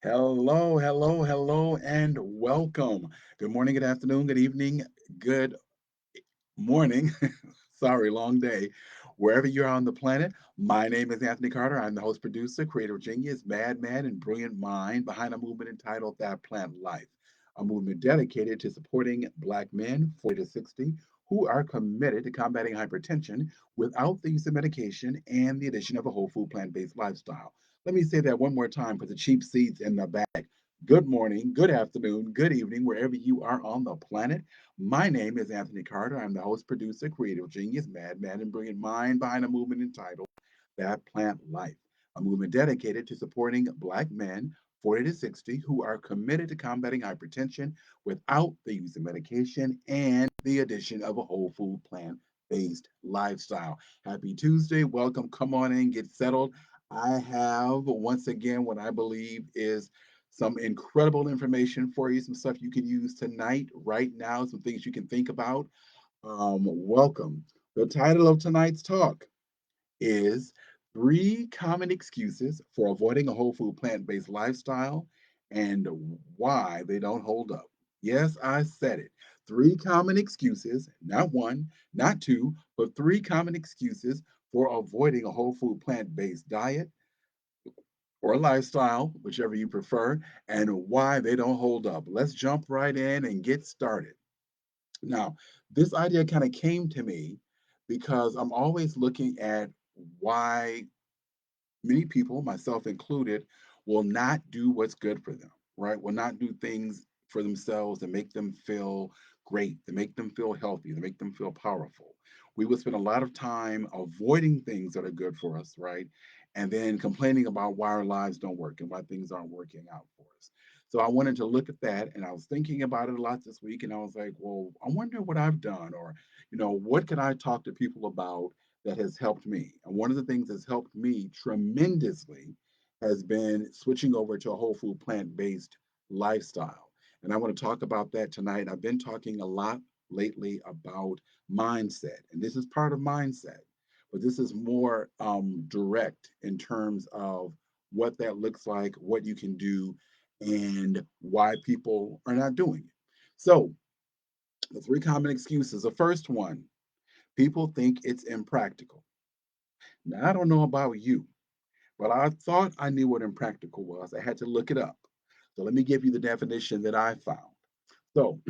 Hello, hello, hello, and welcome. Good morning, good afternoon, good evening, good morning. Sorry, long day. Wherever you're on the planet, my name is Anthony Carter. I'm the host, producer, creative genius, madman, and brilliant mind behind a movement entitled That Plant Life, a movement dedicated to supporting Black men 40 to 60 who are committed to combating hypertension without the use of medication and the addition of a whole food plant based lifestyle. Let me say that one more time for the cheap seats in the back. Good morning, good afternoon, good evening, wherever you are on the planet. My name is Anthony Carter. I'm the host, producer, creative genius, madman, and brilliant mind behind a movement entitled That Plant Life, a movement dedicated to supporting Black men 40 to 60 who are committed to combating hypertension without the use of medication and the addition of a whole food plant based lifestyle. Happy Tuesday. Welcome. Come on in, get settled. I have once again what I believe is some incredible information for you, some stuff you can use tonight, right now, some things you can think about. Welcome. The title of tonight's talk is Three Common Excuses for Avoiding a Whole Food Plant Based Lifestyle and Why They Don't Hold Up. Yes, I said it. Three common excuses, not one, not two, but three common excuses for avoiding a whole food plant based diet or lifestyle, whichever you prefer, and why they don't hold up. Let's jump right in and get started. Now, this idea kind of came to me because I'm always looking at why many people, myself included, will not do what's good for them, right? Will not do things for themselves that make them feel great, that make them feel healthy, that make them feel powerful. We will spend a lot of time avoiding things that are good for us, right? And then complaining about why our lives don't work and why things aren't working out for us. So I wanted to look at that and I was thinking about it a lot this week and I was like, well, I wonder what I've done or, what can I talk to people about that has helped me. And one of the things that's helped me tremendously has been switching over to a whole food plant based lifestyle. And I want to talk about that tonight. I've been talking a lot lately about mindset, and this is part of mindset, but this is more direct in terms of what that looks like, what you can do, and why people are not doing it. So, the three common excuses. The first one, people think it's impractical. Now, I don't know about you, but I thought I knew what impractical was. I had to look it up. So let me give you the definition that I found. So,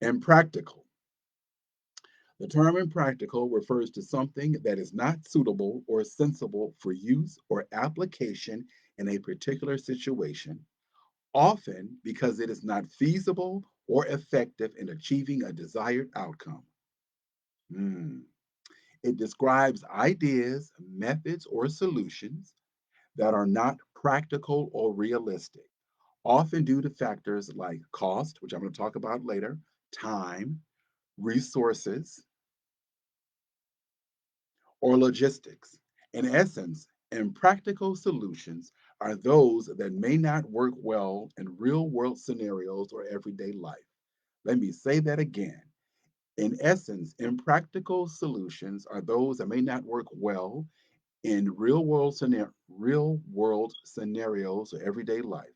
impractical. The term impractical refers to something that is not suitable or sensible for use or application in a particular situation, often because it is not feasible or effective in achieving a desired outcome. Hmm. It describes ideas, methods, or solutions that are not practical or realistic, often due to factors like cost, which I'm going to talk about later, time, resources, or logistics. In essence, impractical solutions are those that may not work well in real world scenarios or everyday life. Let me say that again. In essence, impractical solutions are those that may not work well in real world scenarios or everyday life.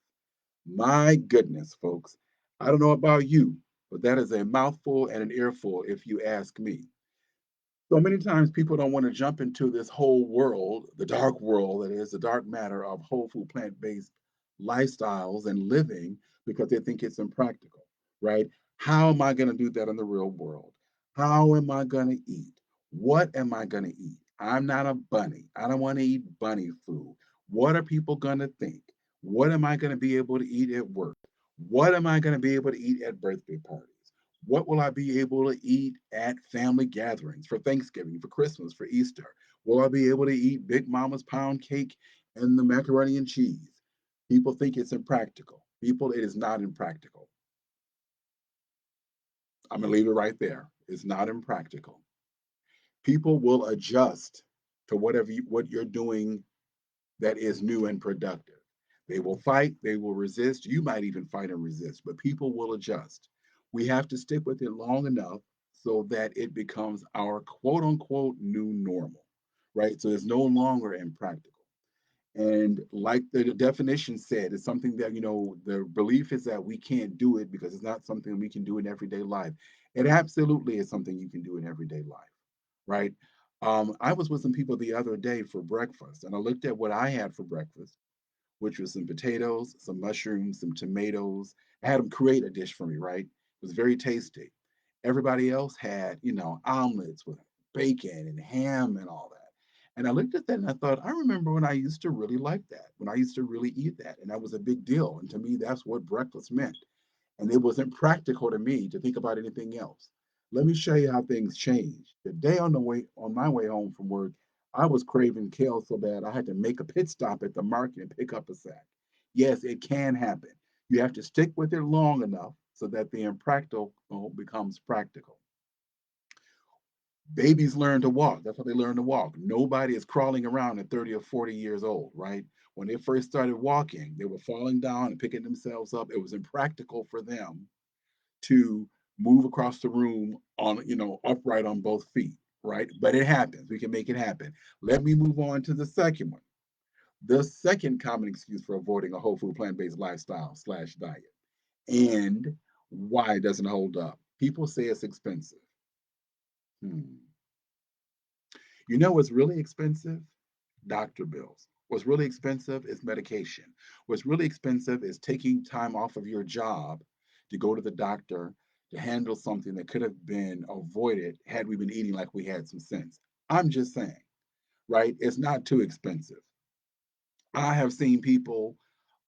My goodness, folks. I don't know about you, but that is a mouthful and an earful if you ask me. So many times people don't want to jump into this whole world, the dark world that is the dark matter of whole food plant based lifestyles and living because they think it's impractical, right? How am I going to do that in the real world? How am I going to eat? What am I going to eat? I'm not a bunny. I don't want to eat bunny food. What are people going to think? What am I going to be able to eat at work? What am I going to be able to eat at birthday parties? What will I be able to eat at family gatherings for Thanksgiving, for Christmas, for Easter? Will I be able to eat Big Mama's pound cake and the macaroni and cheese? People think it's impractical. People, it is not impractical. I'm going to leave it right there. It's not impractical. People will adjust to what you're doing that is new and productive. They will fight, they will resist. You might even fight and resist, but people will adjust. We have to stick with it long enough so that it becomes our quote unquote new normal, right? So it's no longer impractical. And like the definition said, it's something that, the belief is that we can't do it because it's not something we can do in everyday life. It absolutely is something you can do in everyday life, right? I was with some people the other day for breakfast, and I looked at what I had for breakfast, which was some potatoes, some mushrooms, some tomatoes. I had them create a dish for me, right? It was very tasty. Everybody else had, omelets with bacon and ham and all that. And I looked at that and I thought, I remember when I used to really like that, when I used to really eat that. And that was a big deal. And to me, that's what breakfast meant. And it wasn't practical to me to think about anything else. Let me show you how things changed. The day on my way home from work, I was craving kale so bad I had to make a pit stop at the market and pick up a sack. Yes, it can happen. You have to stick with it long enough so that the impractical becomes practical. Babies learn to walk. That's how they learn to walk. Nobody is crawling around at 30 or 40 years old, right? When they first started walking, they were falling down and picking themselves up. It was impractical for them to move across the room on, upright on both feet, right? But it happens. We can make it happen. Let me move on to the second one. The second common excuse for avoiding a whole food plant-based lifestyle/diet and why it doesn't hold up. People say it's expensive. Hmm. You know what's really expensive? Doctor bills. What's really expensive is medication. What's really expensive is taking time off of your job to go to the doctor to handle something that could have been avoided had we been eating like we had some sense. I'm just saying, right? It's not too expensive. I have seen people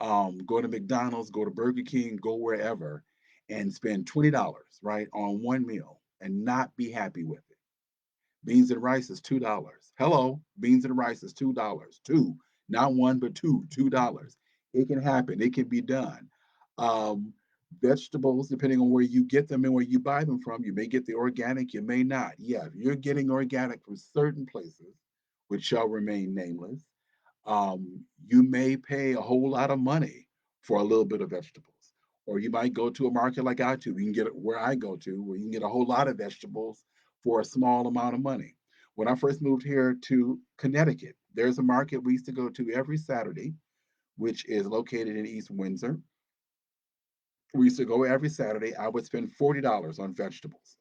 go to McDonald's, go to Burger King, go wherever, and spend $20, right, on one meal and not be happy with it. Beans and rice is $2. Hello, beans and rice is $2. Two, not one, but two, $2. It can happen. It can be done. Um, Vegetables, depending on where you get them and where you buy them from, you may get the organic, you may not. Yeah, if you're getting organic from certain places, which shall remain nameless, you may pay a whole lot of money for a little bit of vegetables. Or you might go to a market like I do. You can get it where I go to, where you can get a whole lot of vegetables for a small amount of money. When I first moved here to Connecticut, there's a market we used to go to every Saturday, which is located in East Windsor. We used to go every Saturday. I would spend $40 on vegetables.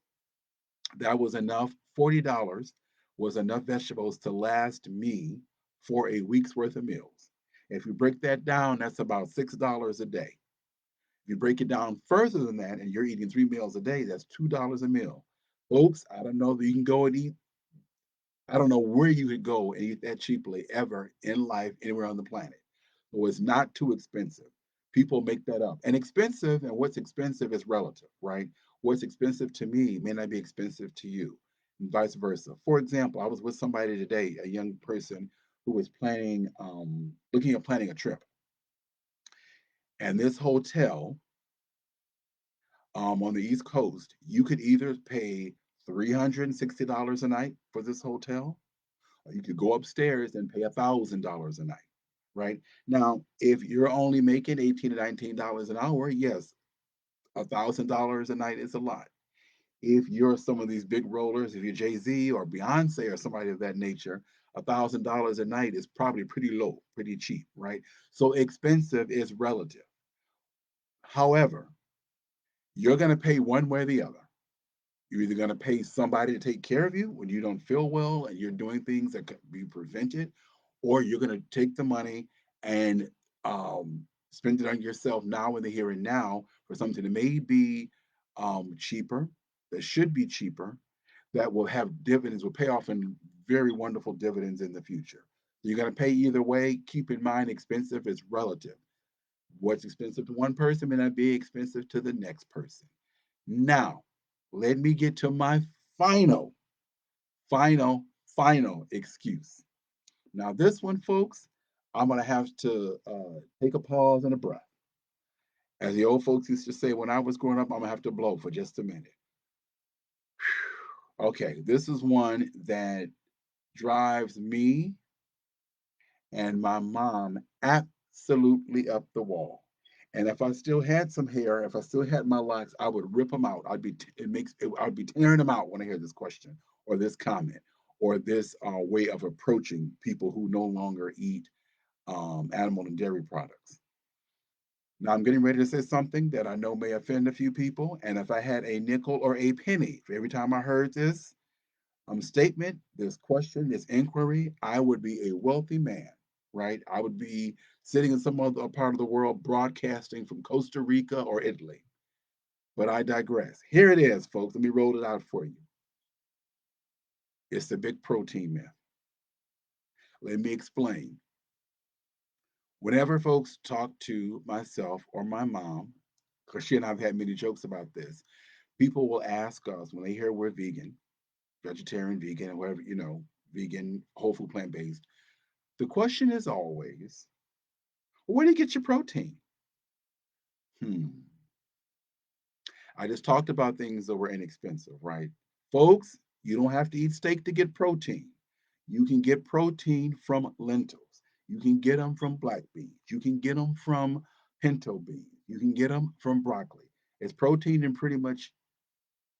That was enough. $40 was enough vegetables to last me for a week's worth of meals. If you break that down, that's about $6 a day. If you break it down further than that, and you're eating 3 meals a day, that's $2 a meal. Folks, I don't know that you can go and eat. I don't know where you could go and eat that cheaply ever in life anywhere on the planet. So it's not too expensive. People make that up. And expensive, and what's expensive is relative, right? What's expensive to me may not be expensive to you, and vice versa. For example, I was with somebody today, a young person who was looking at planning a trip. And this hotel on the East Coast, you could either pay $360 a night for this hotel, or you could go upstairs and pay $1,000 a night, right? Now, if you're only making 18 to $19 an hour, yes, $1,000 a night is a lot. If you're some of these big rollers, if you're Jay-Z or Beyonce or somebody of that nature, $1,000 a night is probably pretty low, pretty cheap, right? So expensive is relative. However, you're going to pay one way or the other. You're either going to pay somebody to take care of you when you don't feel well and you're doing things that could be prevented, or you're going to take the money and spend it on yourself now in the here and now for something that may be cheaper, that should be cheaper, that will have dividends, will pay off in very wonderful dividends in the future. So you're going to pay either way. Keep in mind, expensive is relative. What's expensive to one person may not be expensive to the next person. Now, let me get to my final, final, final excuse. Now, this one, folks, I'm going to have to take a pause and a breath. As the old folks used to say when I was growing up, I'm going to have to blow for just a minute. Okay, this is one that drives me and my mom absolutely up the wall. And if I still had some hair, if I still had my locks, I would rip them out. I'd be tearing them out when I hear this question or this comment or this way of approaching people who no longer eat animal and dairy products. Now, I'm getting ready to say something that I know may offend a few people. And if I had a nickel or a penny for every time I heard this statement, this question, this inquiry, I would be a wealthy man, right? I would be sitting in some other part of the world broadcasting from Costa Rica or Italy. But I digress. Here it is, folks. Let me roll it out for you. It's the big protein myth. Let me explain. Whenever folks talk to myself or my mom, because she and I've had many jokes about this, people will ask us when they hear we're vegan, vegetarian, vegan, or whatever, vegan, whole food, plant based. The question is always, where do you get your protein? Hmm. I just talked about things that were inexpensive, right? Folks, you don't have to eat steak to get protein. You can get protein from lentils. You can get them from black beans. You can get them from pinto beans. You can get them from broccoli. It's protein in pretty much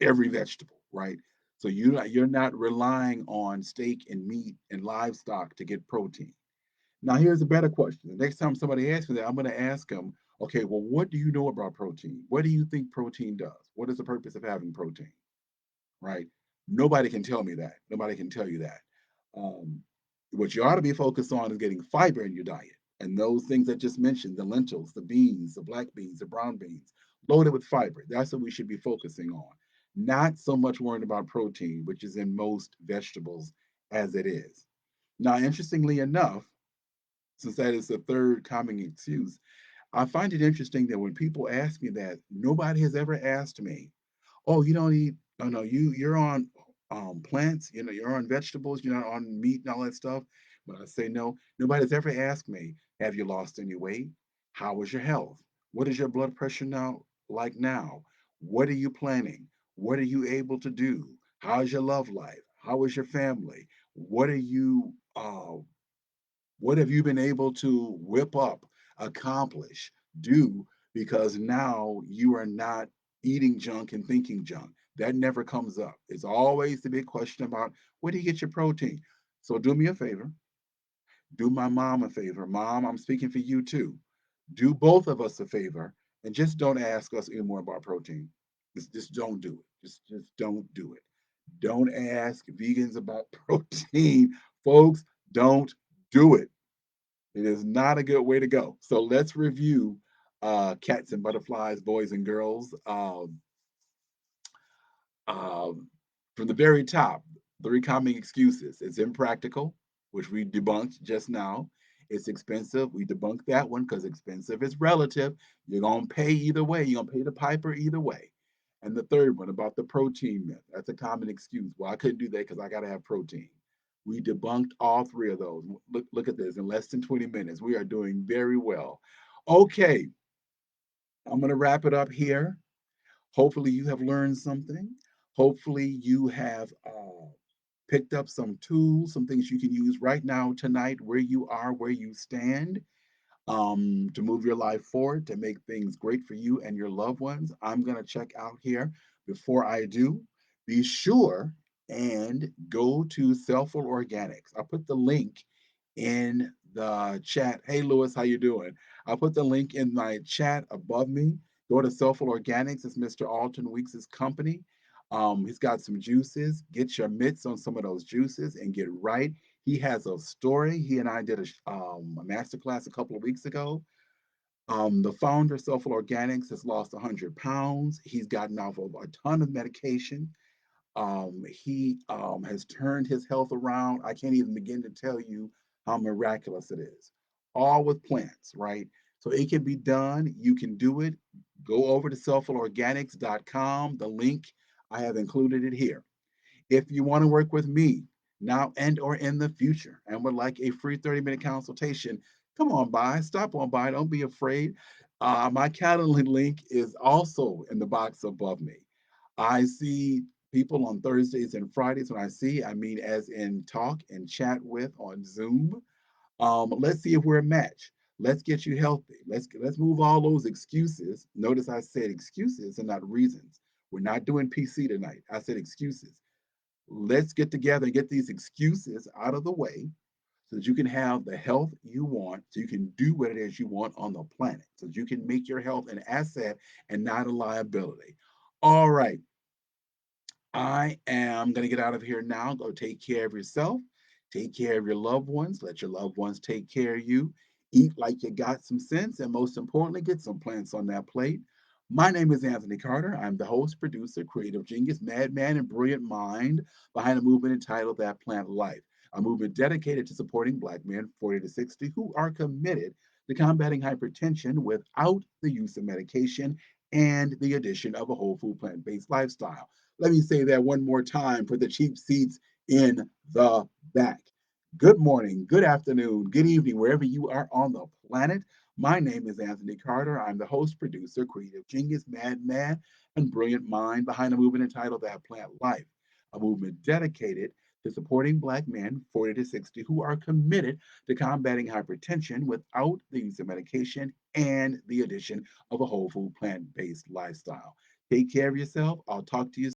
every vegetable, right? So you're not relying on steak and meat and livestock to get protein. Now, here's a better question. The next time somebody asks me that, I'm going to ask them, okay, well, what do you know about protein? What do you think protein does? What is the purpose of having protein? Right? Nobody can tell me that. Nobody can tell you that. Um, what you ought to be focused on is getting fiber in your diet. And those things I just mentioned, the lentils, the beans, the black beans, the brown beans, loaded with fiber. That's what we should be focusing on. Not so much worrying about protein, which is in most vegetables as it is. Now, interestingly enough, since that is the third common excuse, I find it interesting that when people ask me that, nobody has ever asked me, "Oh, you don't eat? Oh no, you're on plants. You're on vegetables. You're not on meat and all that stuff." But I say no. Nobody's ever asked me, "Have you lost any weight? How is your health? What is your blood pressure now like now? What are you planning? What are you able to do? How is your love life? How is your family? What are you what have you been able to whip up, accomplish, do because now you are not eating junk and thinking junk? That never comes up. It's always the big question about where do you get your protein? So do me a favor, do my mom a favor. Mom, I'm speaking for you too. Do both of us a favor and just don't ask us anymore about protein. Just don't do it. Just don't do it. Don't ask vegans about protein. Folks, don't do it. It is not a good way to go. So let's review cats and butterflies, boys and girls. Um, from the very top, three common excuses. It's impractical, which we debunked just now. It's expensive. We debunked that one because expensive is relative. You're going to pay either way. You're going to pay the piper either way. And the third one about the protein myth. That's a common excuse. Well, I couldn't do that because I got to have protein. We debunked all three of those. Look at this in less than 20 minutes. We are doing very well. Okay, I'm going to wrap it up here. Hopefully, you have learned something. Hopefully, you have picked up some tools, some things you can use right now, tonight, where you are, where you stand, to move your life forward, to make things great for you and your loved ones. I'm going to check out here. Before I do, be sure and go to Cellful Organics. I'll put the link in the chat. Hey, Lewis, how you doing? I'll put the link in my chat above me. Go to Cellful Organics. It's Mr. Alton Weeks' company. He's got some juices. Get your mitts on some of those juices and get right. He has a story. He and I did a master class a couple of weeks ago. The founder of Soulful Organics has lost 100 pounds. He's gotten off of a ton of medication. He has turned his health around. I can't even begin to tell you how miraculous it is. All with plants, right? So it can be done. You can do it. Go over to soulfulorganics.com. The link, I have included it here. If you want to work with me now and or in the future and would like a free 30-minute consultation, come on by, stop on by, don't be afraid. My Calendly link is also in the box above me. I see people on Thursdays and Fridays. When I see, I mean as in talk and chat with on Zoom. Let's see if we're a match. Let's get you healthy. Let's move all those excuses. Notice I said excuses and not reasons. We're not doing PC tonight. I said excuses. Let's get together and get these excuses out of the way so that you can have the health you want, so you can do what it is you want on the planet, so that you can make your health an asset and not a liability. All right, I am going to get out of here now. Go take care of yourself. Take care of your loved ones. Let your loved ones take care of you. Eat like you got some sense. And most importantly, get some plants on that plate. My name is Anthony Carter. I'm the host, producer, creative genius, madman, and brilliant mind behind a movement entitled That Plant Life, a movement dedicated to supporting Black men 40 to 60 who are committed to combating hypertension without the use of medication and the addition of a whole food plant based lifestyle. Let me say that one more time for the cheap seats in the back. Good morning, good afternoon, good evening, wherever you are on the planet. My name is Anthony Carter. I'm the host, producer, creative genius, madman, and brilliant mind behind a movement entitled That Plant Life, a movement dedicated to supporting Black men 40 to 60 who are committed to combating hypertension without the use of medication and the addition of a whole food plant based lifestyle. Take care of yourself. I'll talk to you